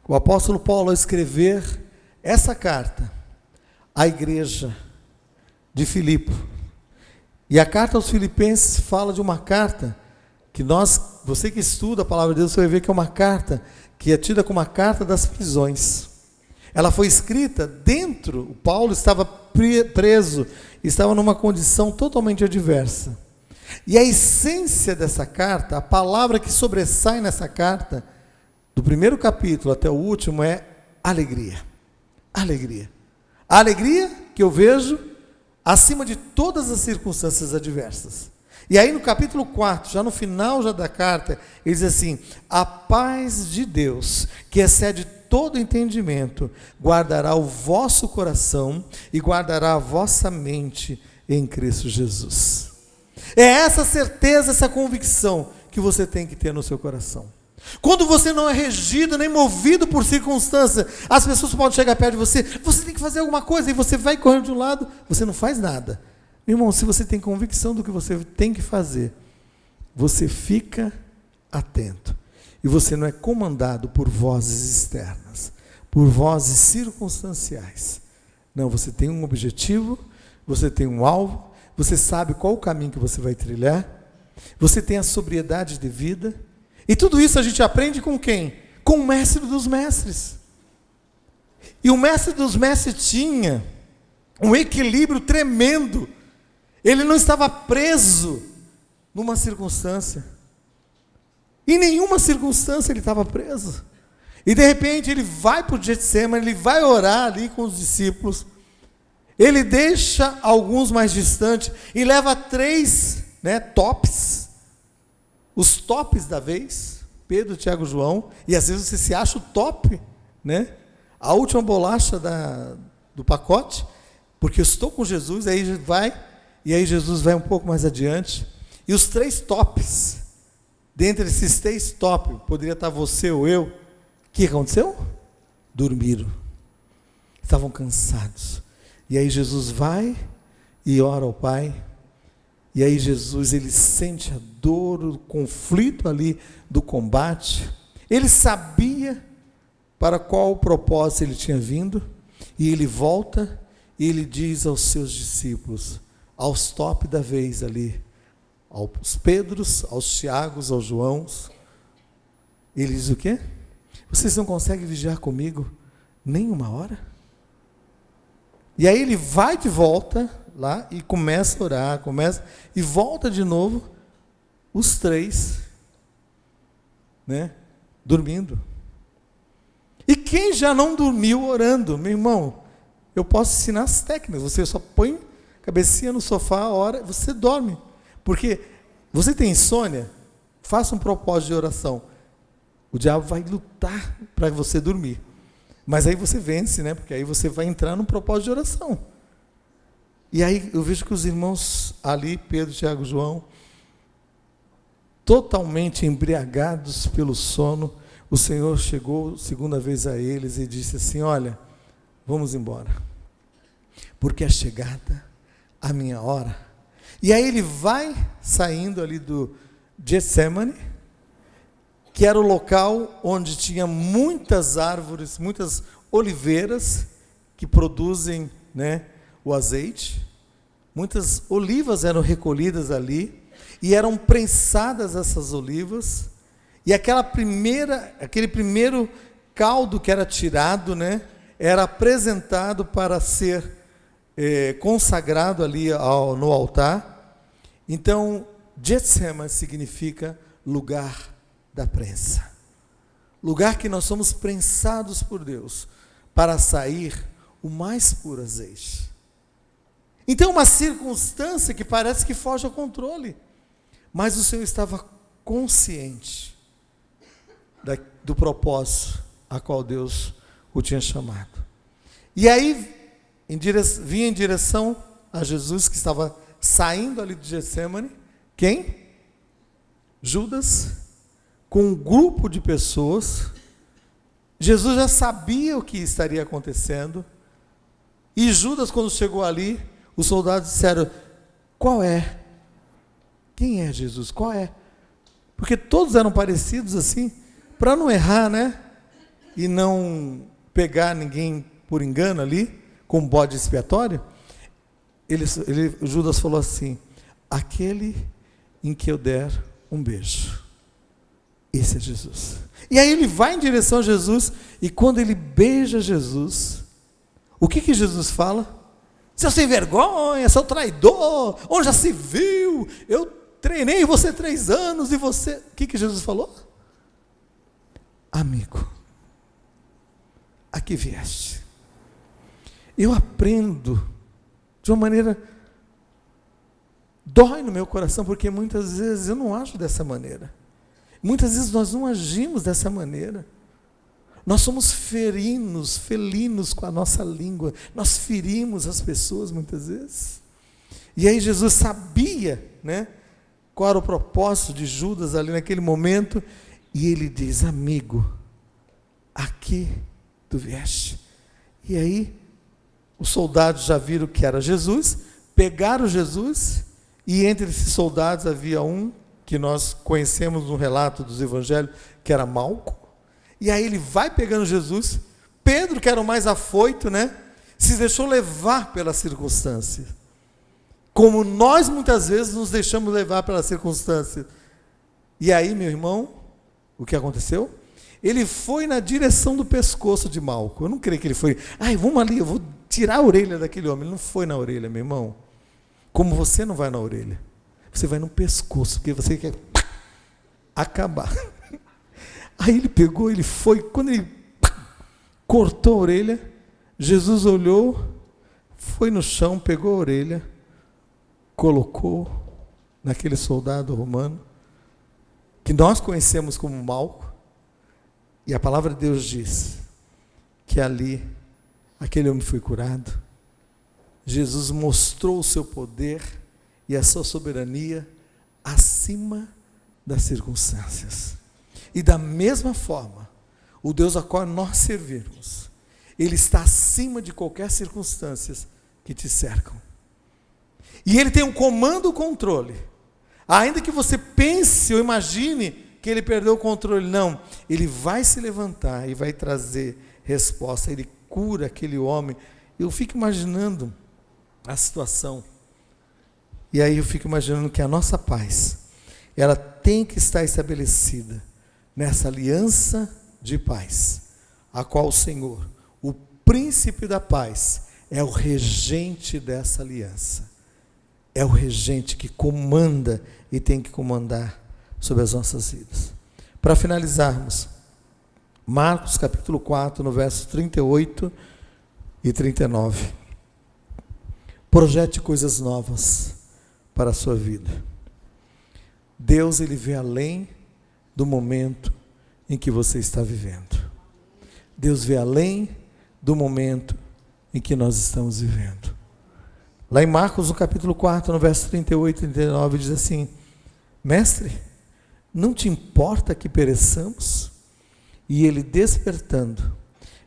o apóstolo Paulo, ao escrever essa carta à igreja de Filipe, e a carta aos Filipenses fala de uma carta que você que estuda a palavra de Deus, você vai ver que é uma carta que é tida como a carta das prisões. Ela foi escrita o Paulo estava preso, estava numa condição totalmente adversa. E a essência dessa carta, a palavra que sobressai nessa carta, do primeiro capítulo até o último, é alegria. Alegria. A alegria que eu vejo acima de todas as circunstâncias adversas. E aí no capítulo 4, já no final da carta, ele diz assim: a paz de Deus, que excede todo entendimento, guardará o vosso coração e guardará a vossa mente em Cristo Jesus. É essa certeza, essa convicção que você tem que ter no seu coração. Quando você não é regido nem movido por circunstância, as pessoas podem chegar perto de você, você tem que fazer alguma coisa, e você vai correndo de um lado, você não faz nada. Meu irmão, se você tem convicção do que você tem que fazer, você fica atento. E você não é comandado por vozes externas, por vozes circunstanciais. Não, você tem um objetivo, você tem um alvo, você sabe qual o caminho que você vai trilhar, você tem a sobriedade de vida, e tudo isso a gente aprende com quem? Com o mestre dos mestres. E o mestre dos mestres tinha um equilíbrio tremendo. Ele não estava preso numa circunstância. Em nenhuma circunstância ele estava preso. E de repente ele vai para o Getsemane, ele vai orar ali com os discípulos. Ele deixa alguns mais distantes e leva 3 tops. Os tops da vez, Pedro, Tiago, João. E às vezes você se acha o top, a última bolacha do pacote, porque eu estou com Jesus, aí Jesus vai um pouco mais adiante. E os 3 tops, dentre esses 3 tops, poderia estar você ou eu. O que aconteceu? Dormiram. Estavam cansados. E aí Jesus vai e ora ao Pai. E aí Jesus, ele sente a dor, o conflito ali do combate. Ele sabia para qual propósito ele tinha vindo. E ele volta e ele diz aos seus discípulos, aos top da vez ali, aos Pedros, aos Tiagos, aos Joãos, ele diz o quê? Vocês não conseguem vigiar comigo nem uma hora? E aí ele vai de volta lá e começa a orar, e volta de novo, os 3, dormindo. E quem já não dormiu orando, meu irmão, eu posso ensinar as técnicas, você só põe a cabecinha no sofá, ora, você dorme. Porque você tem insônia, faça um propósito de oração. O diabo vai lutar para você dormir. Mas aí você vence, porque aí você vai entrar num propósito de oração. E aí eu vejo que os irmãos ali, Pedro, Tiago, João, totalmente embriagados pelo sono, o Senhor chegou segunda vez a eles e disse assim: olha, vamos embora, porque é chegada a minha hora. E aí ele vai saindo ali do Getsemane, que era o local onde tinha muitas árvores, muitas oliveiras que produzem o azeite. Muitas olivas eram recolhidas ali e eram prensadas essas olivas. E aquele primeiro caldo que era tirado, era apresentado para ser consagrado ali no altar. Então, Getsemane significa lugar da prensa. Lugar que nós somos prensados por Deus para sair o mais puro azeite. Então, uma circunstância que parece que foge ao controle, mas o Senhor estava consciente do propósito a qual Deus o tinha chamado. E aí, vinha em direção a Jesus, que estava saindo ali de Getsemane. Quem? Judas, com um grupo de pessoas, Jesus já sabia o que estaria acontecendo. E Judas, quando chegou ali, os soldados disseram: qual é? Quem é Jesus? Qual é? Porque todos eram parecidos assim, para não errar, né? E não pegar ninguém por engano ali, com bode expiatório. Judas falou assim: aquele em que eu der um beijo, esse é Jesus. E aí ele vai em direção a Jesus, e quando ele beija Jesus, o que Jesus fala? Seu sem vergonha, seu traidor, onde já se viu? Eu treinei você 3 anos e você... O que Jesus falou? Amigo, aqui vieste. Eu aprendo de uma maneira... Dói no meu coração, porque muitas vezes eu não ajo dessa maneira. Muitas vezes nós não agimos dessa maneira. Nós somos felinos com a nossa língua. Nós ferimos as pessoas muitas vezes. E aí Jesus sabia, né, qual era o propósito de Judas ali naquele momento. E ele diz: amigo, aqui tu vieste. E aí os soldados já viram que era Jesus, pegaram Jesus, e entre esses soldados havia um que nós conhecemos no relato dos evangelhos, que era Malco. E aí ele vai pegando Jesus. Pedro, que era o mais afoito, né, se deixou levar pela circunstância. Como nós muitas vezes nos deixamos levar pela circunstância. E aí, meu irmão, o que aconteceu? Ele foi na direção do pescoço de Malco. Eu não creio que ele foi: ai, vamos ali, eu vou tirar a orelha daquele homem. Ele não foi na orelha, meu irmão. Como você não vai na orelha, você vai no pescoço, porque você quer acabar. Aí ele pegou, ele foi, quando ele cortou a orelha, Jesus olhou, foi no chão, pegou a orelha, colocou naquele soldado romano, que nós conhecemos como Malco, e a palavra de Deus diz que ali, aquele homem foi curado. Jesus mostrou o seu poder e a sua soberania acima das circunstâncias. E da mesma forma, o Deus a qual nós servimos, Ele está acima de qualquer circunstância que te cercam. E Ele tem um comando, o controle. Ainda que você pense ou imagine que Ele perdeu o controle, não. Ele vai se levantar e vai trazer resposta. Ele cura aquele homem. Eu fico imaginando a situação. E aí eu fico imaginando que a nossa paz, ela tem que estar estabelecida nessa aliança de paz, a qual o Senhor, o príncipe da paz, é o regente dessa aliança. É o regente que comanda e tem que comandar sobre as nossas vidas. Para finalizarmos, Marcos capítulo 4, no verso 38 e 39. Projete coisas novas para a sua vida. Deus, Ele vê além do momento em que você está vivendo. Deus vê além do momento em que nós estamos vivendo. Lá em Marcos, no capítulo 4, no verso 38 e 39, diz assim: Mestre, não te importa que pereçamos? E ele, despertando,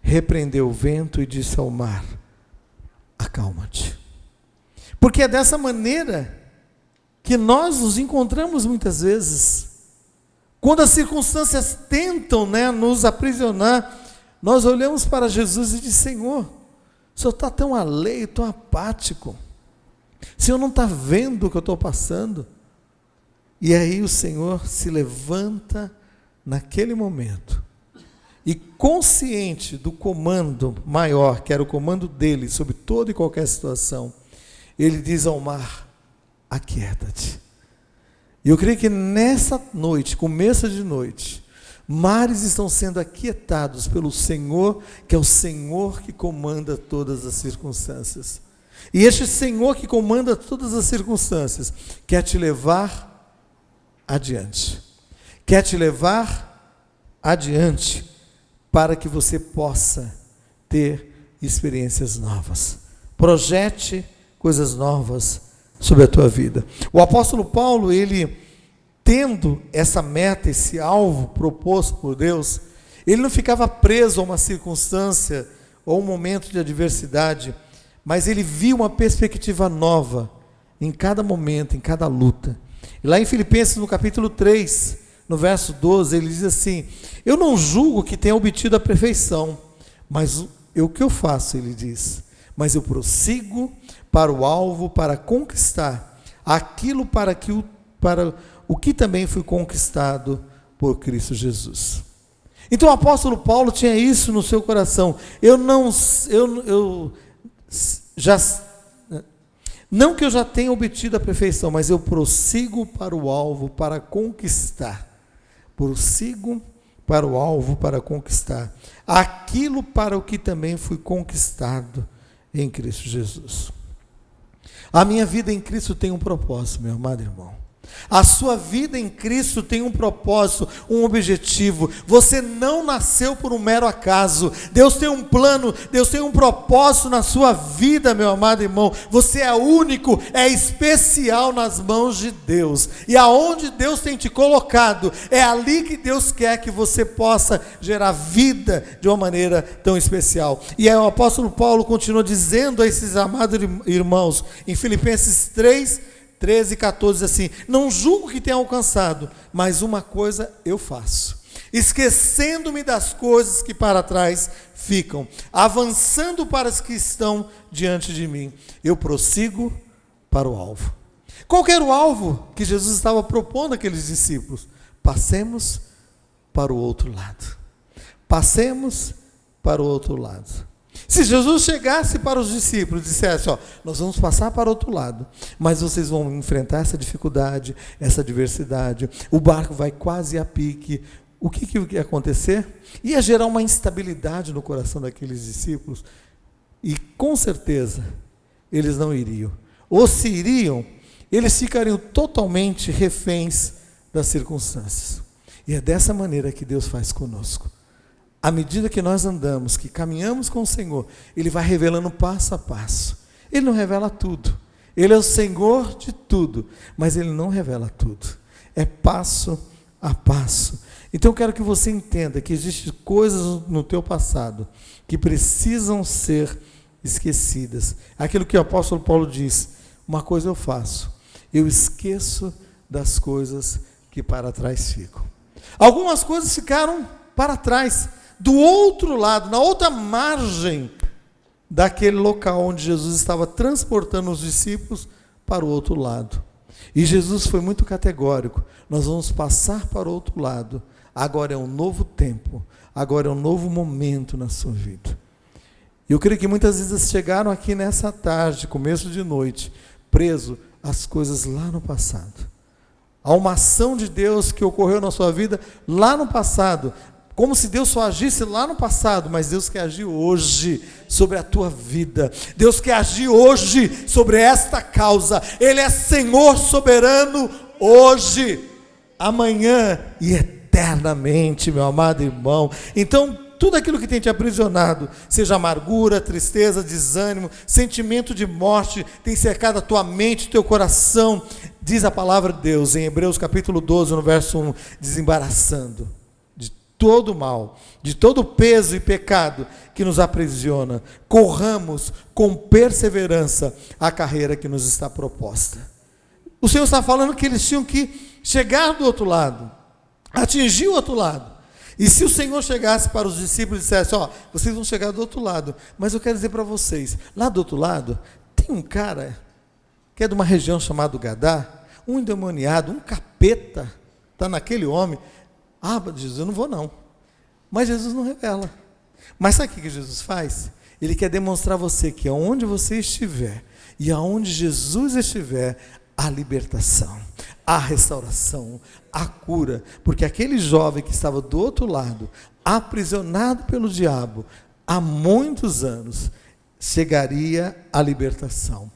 repreendeu o vento e disse ao mar: acalma-te. Porque é dessa maneira que nós nos encontramos muitas vezes. Quando as circunstâncias tentam, né, nos aprisionar, nós olhamos para Jesus e dizemos: Senhor, o Senhor está tão alheio, tão apático. O Senhor não está vendo o que eu estou passando. E aí o Senhor se levanta naquele momento e, consciente do comando maior, que era o comando dele sobre toda e qualquer situação, ele diz ao mar: aquieta-te. E eu creio que nessa noite, começo de noite, mares estão sendo aquietados pelo Senhor, que é o Senhor que comanda todas as circunstâncias. E este Senhor que comanda todas as circunstâncias quer te levar adiante. Quer te levar adiante para que você possa ter experiências novas. Projete coisas novas sobre a tua vida. O apóstolo Paulo, ele tendo essa meta, esse alvo proposto por Deus, Ele não ficava preso a uma circunstância ou um momento de adversidade, mas ele via uma perspectiva nova em cada momento, em cada luta. E lá em Filipenses, no capítulo 3, no verso 12, ele diz assim: eu não julgo que tenha obtido a perfeição, mas o que eu faço, ele diz, mas eu prossigo para o alvo, para conquistar aquilo para o que também foi conquistado por Cristo Jesus. Então o apóstolo Paulo tinha isso no seu coração. Não que eu já tenha obtido a perfeição, mas eu prossigo para o alvo, para conquistar. Prossigo para o alvo, para conquistar aquilo para o que também fui conquistado em Cristo Jesus. A minha vida em Cristo tem um propósito, meu amado irmão. A sua vida em Cristo tem um propósito, um objetivo. Você não nasceu por um mero acaso. Deus tem um plano, Deus tem um propósito na sua vida, meu amado irmão. Você é único, é especial nas mãos de Deus. E aonde Deus tem te colocado, é ali que Deus quer que você possa gerar vida de uma maneira tão especial. E aí o apóstolo Paulo continua dizendo a esses amados irmãos, em Filipenses 3, 13 e 14, diz assim: não julgo que tenha alcançado, mas uma coisa eu faço, esquecendo-me das coisas que para trás ficam, avançando para as que estão diante de mim, eu prossigo para o alvo. Qual que era o alvo que Jesus estava propondo àqueles discípulos? Passemos para o outro lado. Passemos para o outro lado. Se Jesus chegasse para os discípulos e dissesse: nós vamos passar para o outro lado, mas vocês vão enfrentar essa dificuldade, essa adversidade, o barco vai quase a pique, o que ia acontecer? Ia gerar uma instabilidade no coração daqueles discípulos, e com certeza eles não iriam, ou se iriam, eles ficariam totalmente reféns das circunstâncias. E é dessa maneira que Deus faz conosco. À medida que nós andamos, que caminhamos com o Senhor, Ele vai revelando passo a passo. Ele não revela tudo. Ele é o Senhor de tudo, mas Ele não revela tudo. É passo a passo. Então eu quero que você entenda que existem coisas no teu passado que precisam ser esquecidas. Aquilo que o apóstolo Paulo diz: uma coisa eu faço, eu esqueço das coisas que para trás ficam. Algumas coisas ficaram para trás, do outro lado, na outra margem daquele local onde Jesus estava transportando os discípulos para o outro lado. E Jesus foi muito categórico: nós vamos passar para o outro lado, agora é um novo tempo, agora é um novo momento na sua vida. Eu creio que muitas vezes chegaram aqui nessa tarde, começo de noite, preso às coisas lá no passado. Há uma ação de Deus que ocorreu na sua vida lá no passado, como se Deus só agisse lá no passado, mas Deus quer agir hoje sobre a tua vida. Deus quer agir hoje sobre esta causa. Ele é Senhor soberano hoje, amanhã e eternamente, meu amado irmão. Então, tudo aquilo que tem te aprisionado, seja amargura, tristeza, desânimo, sentimento de morte, tem cercado a tua mente, teu coração, diz a palavra de Deus em Hebreus capítulo 12, no verso 1, desembaraçando todo mal, de todo peso e pecado que nos aprisiona, corramos com perseverança a carreira que nos está proposta. O Senhor está falando que eles tinham que chegar do outro lado, atingir o outro lado. E se o Senhor chegasse para os discípulos e dissesse: vocês vão chegar do outro lado, mas eu quero dizer para vocês, lá do outro lado tem um cara que é de uma região chamada Gadá, um endemoniado, um capeta, está naquele homem. Jesus, eu não vou não. Mas Jesus não revela. Mas sabe o que Jesus faz? Ele quer demonstrar a você que aonde você estiver, e aonde Jesus estiver, há libertação, há restauração, há cura. Porque aquele jovem que estava do outro lado, aprisionado pelo diabo, há muitos anos, chegaria à libertação.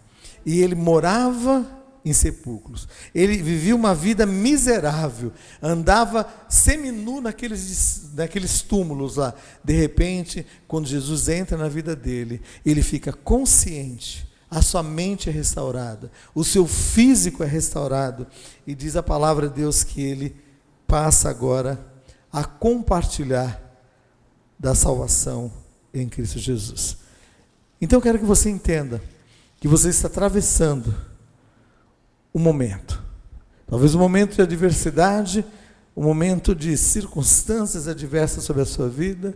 E ele morava em sepulcros. Ele vivia uma vida miserável, andava seminu naqueles túmulos lá. De repente, quando Jesus entra na vida dele, ele fica consciente, a sua mente é restaurada, o seu físico é restaurado, e diz a palavra de Deus que ele passa agora a compartilhar da salvação em Cristo Jesus. Então eu quero que você entenda que você está atravessando um momento, talvez um momento de adversidade, um momento de circunstâncias adversas sobre a sua vida,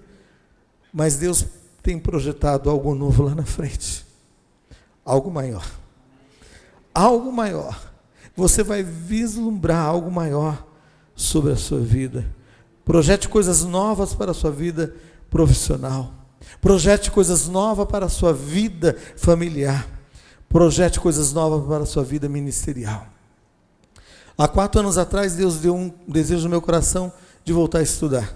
mas Deus tem projetado algo novo lá na frente, algo maior, algo maior. Você vai vislumbrar algo maior sobre a sua vida. Projete coisas novas para a sua vida profissional, projete coisas novas para a sua vida familiar, projete coisas novas para a sua vida ministerial. Há 4 anos atrás, Deus deu um desejo no meu coração de voltar a estudar.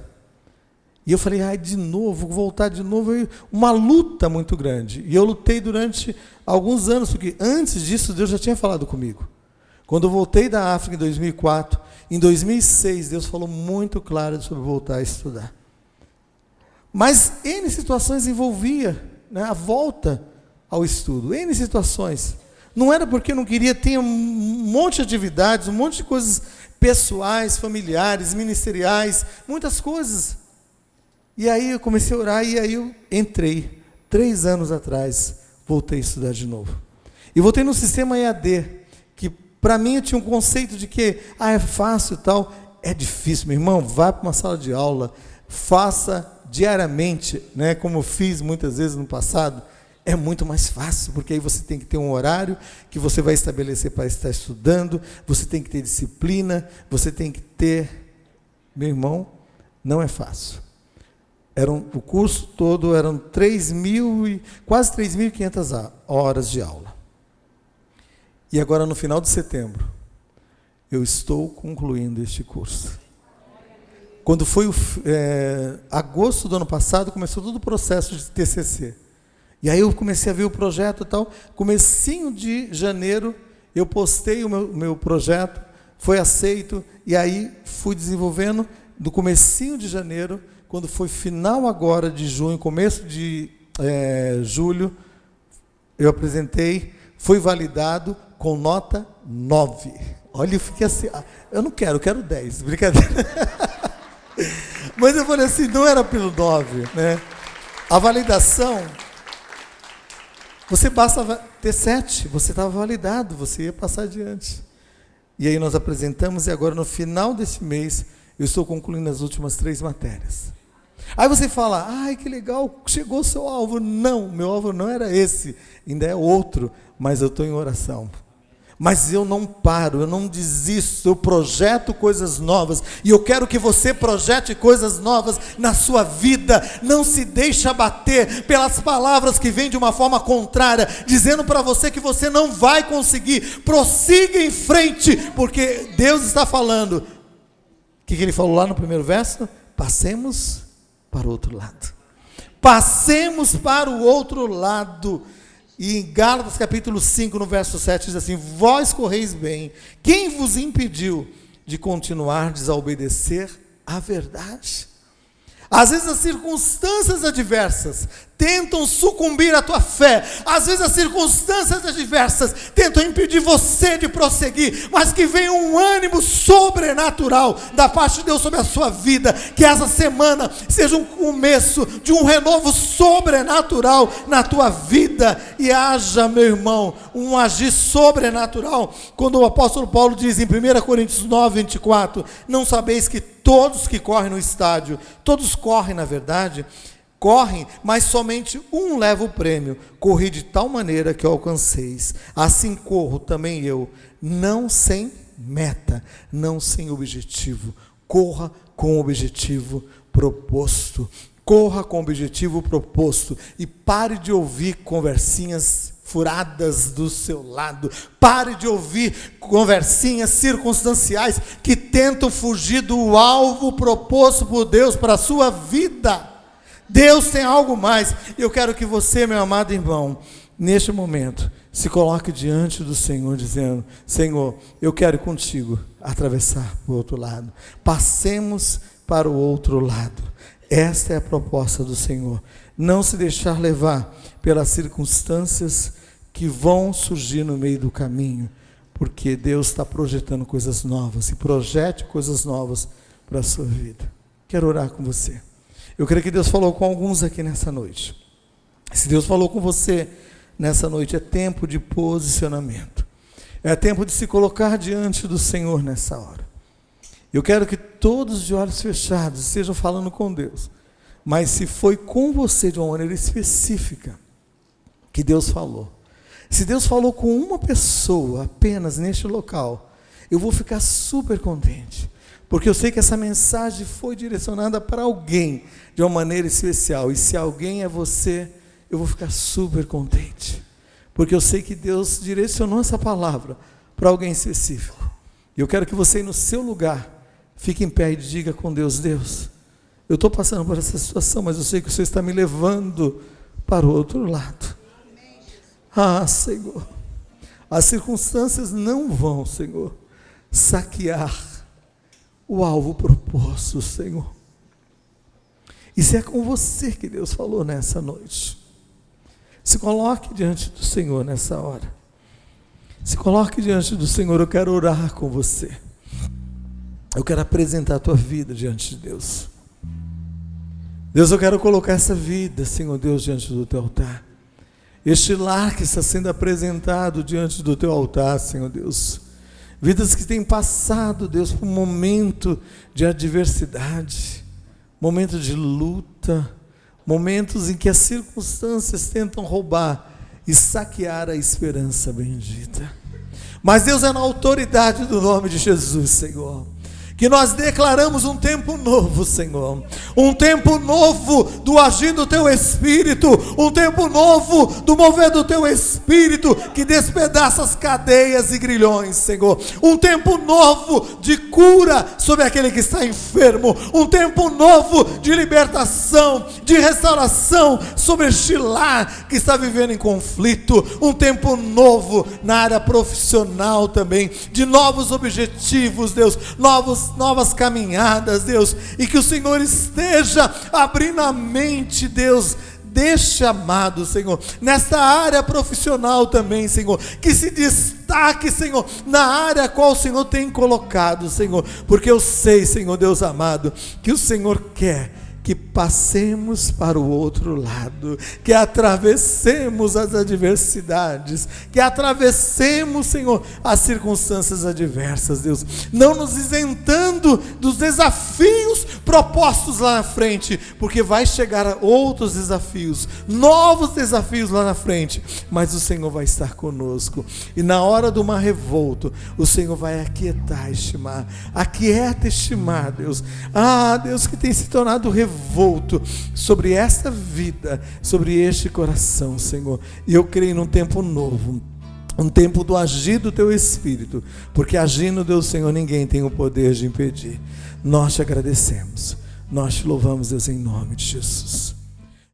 E eu falei, de novo, voltar de novo, uma luta muito grande. E eu lutei durante alguns anos, porque antes disso Deus já tinha falado comigo. Quando eu voltei da África em 2004, em 2006, Deus falou muito claro sobre voltar a estudar. Mas N situações envolvia, a volta ao estudo, N situações. Não era porque eu não queria, ter um monte de atividades, um monte de coisas pessoais, familiares, ministeriais, muitas coisas. E aí eu comecei a orar e aí eu entrei, 3 anos atrás, voltei a estudar de novo. E voltei no sistema EAD, que para mim eu tinha um conceito de que, é fácil e tal. É difícil, meu irmão, vá para uma sala de aula, faça diariamente, como eu fiz muitas vezes no passado. É muito mais fácil, porque aí você tem que ter um horário que você vai estabelecer para estar estudando, você tem que ter disciplina, você tem que ter... Meu irmão, não é fácil. O curso todo eram quase 3.500 horas de aula. E agora, no final de setembro, eu estou concluindo este curso. Quando foi agosto do ano passado, começou todo o processo de TCC. E aí eu comecei a ver o projeto e tal. Comecinho de janeiro, eu postei o meu projeto, foi aceito, e aí fui desenvolvendo do comecinho de janeiro. Quando foi final agora de junho, começo de julho, eu apresentei, foi validado com nota 9. Olha, eu fiquei assim, eu quero 10, brincadeira. Mas eu falei assim, não era pelo 9, A validação, você basta ter 7, você estava validado, você ia passar adiante. E aí nós apresentamos, e agora no final desse mês, eu estou concluindo as últimas 3 matérias. Aí você fala, que legal, chegou o seu alvo. Não, meu alvo não era esse, ainda é outro, mas eu estou em oração. Mas eu não paro, eu não desisto, eu projeto coisas novas, e eu quero que você projete coisas novas na sua vida. Não se deixe abater pelas palavras que vêm de uma forma contrária, dizendo para você que você não vai conseguir. Prossiga em frente, porque Deus está falando. O que ele falou lá no primeiro verso? Passemos para o outro lado. Passemos para o outro lado. E em Gálatas capítulo 5, no verso 7, diz assim: vós correis bem, quem vos impediu de continuardes a obedecer à verdade? Às vezes as circunstâncias adversas tentam sucumbir à tua fé. Às vezes as circunstâncias adversas tentam impedir você de prosseguir. Mas que venha um ânimo sobrenatural da parte de Deus sobre a sua vida. Que essa semana seja um começo de um renovo sobrenatural na tua vida. E haja, meu irmão, um agir sobrenatural. Quando o apóstolo Paulo diz em 1 Coríntios 9, 24: não sabeis que todos que correm no estádio, todos correm na verdade, correm, mas somente um leva o prêmio. Corri de tal maneira que alcanceis. Assim corro também eu, não sem meta, não sem objetivo. Corra com o objetivo proposto. Corra com o objetivo proposto. E pare de ouvir conversinhas furadas do seu lado. Pare de ouvir conversinhas circunstanciais que tentam fugir do alvo proposto por Deus para a sua vida. Deus tem algo mais. Eu quero que você, meu amado irmão, neste momento, se coloque diante do Senhor, dizendo: Senhor, eu quero ir contigo atravessar para o outro lado. Passemos para o outro lado. Esta é a proposta do Senhor. Não se deixar levar pelas circunstâncias que vão surgir no meio do caminho, porque Deus está projetando coisas novas, e projete coisas novas para a sua vida. Quero orar com você. Eu creio que Deus falou com alguns aqui nessa noite. Se Deus falou com você nessa noite, é tempo de posicionamento. É tempo de se colocar diante do Senhor nessa hora. Eu quero que todos de olhos fechados estejam falando com Deus. Mas se foi com você de uma maneira específica que Deus falou, se Deus falou com uma pessoa apenas neste local, eu vou ficar super contente, porque eu sei que essa mensagem foi direcionada para alguém de uma maneira especial, e se alguém é você, eu vou ficar super contente, porque eu sei que Deus direcionou essa palavra para alguém específico. E eu quero que você, no seu lugar, fique em pé e diga com Deus: Deus, eu estou passando por essa situação, mas eu sei que o Senhor está me levando para o outro lado. Ah, Senhor, as circunstâncias não vão, Senhor, saquear o alvo proposto, Senhor. E se é com você que Deus falou nessa noite, se coloque diante do Senhor nessa hora. Se coloque diante do Senhor. Eu quero orar com você. Eu quero apresentar a tua vida diante de Deus. Deus, eu quero colocar essa vida, Senhor Deus, diante do teu altar. Este lar que está sendo apresentado diante do teu altar, Senhor Deus. Vidas que têm passado, Deus, por um momento de adversidade, momento de luta, momentos em que as circunstâncias tentam roubar e saquear a esperança bendita. Mas Deus, é na autoridade do nome de Jesus, Senhor, que nós declaramos um tempo novo, Senhor, um tempo novo do agir do Teu Espírito, um tempo novo do mover do Teu Espírito, que despedaça as cadeias e grilhões, Senhor, um tempo novo de cura sobre aquele que está enfermo, um tempo novo de libertação, de restauração sobre este lar que está vivendo em conflito, um tempo novo na área profissional também, de novos objetivos, Deus, novas caminhadas, Deus, e que o Senhor esteja abrindo a mente, Deus, deste amado, Senhor, nesta área profissional também, Senhor, que se destaque, Senhor, na área a qual o Senhor tem colocado, Senhor, porque eu sei, Senhor Deus amado, que o Senhor quer que passemos para o outro lado, que atravessemos as adversidades, que atravessemos, Senhor, as circunstâncias adversas, Deus, não nos isentando dos desafios propostos lá na frente, porque vai chegar outros desafios, novos desafios lá na frente, mas o Senhor vai estar conosco, e na hora do mar revolto, o Senhor vai aquietar este mar, aquieta este mar, Deus, Deus, que tem se tornado revolto sobre esta vida, sobre este coração, Senhor, e eu creio num tempo novo, um tempo do agir do Teu Espírito, porque agindo, Deus, Senhor, ninguém tem o poder de impedir. Nós te agradecemos, nós te louvamos, Deus, em nome de Jesus.